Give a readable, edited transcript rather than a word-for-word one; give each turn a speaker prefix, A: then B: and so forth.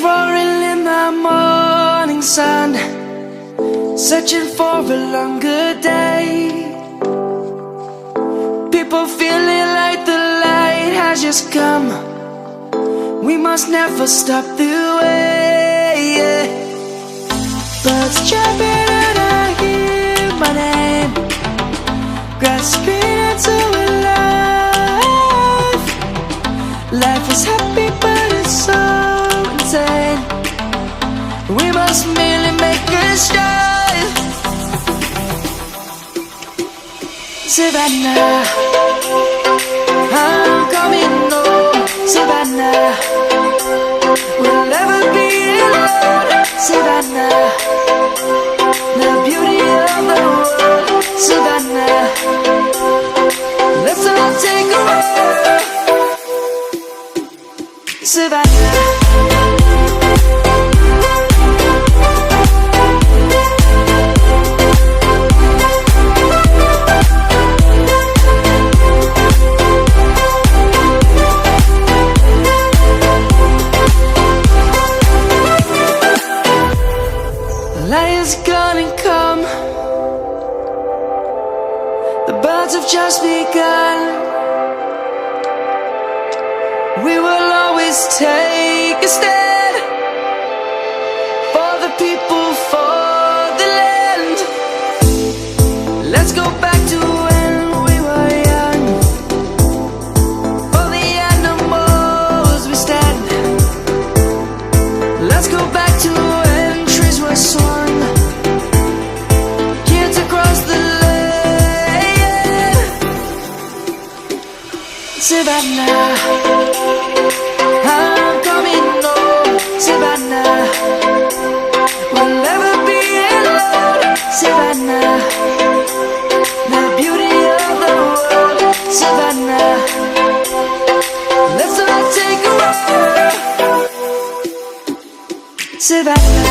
A: roaring in the morning sun, searching for a longer day. People feeling like the light has just come. We must never stop the way, yeah. Birds chirping and I hear my name, grasping into a life. Life is happy but it's so insane. We must merely make a start. Savannah, I'm coming home. Savannah, we'll never be alone. Savannah, the beauty of the world. Savannah, let's all take a ride. Savannah, light is gonna come. The birds have just begun. We will always take a stand for the people, for the land. Let's go back to when we were young. For the animals we stand. Let's go back to when trees were swung, kids across the land. Savannah, I'm coming home. Savannah, we'll never be alone. Savannah, the beauty of the world. Savannah, let's all take a ride. Savannah.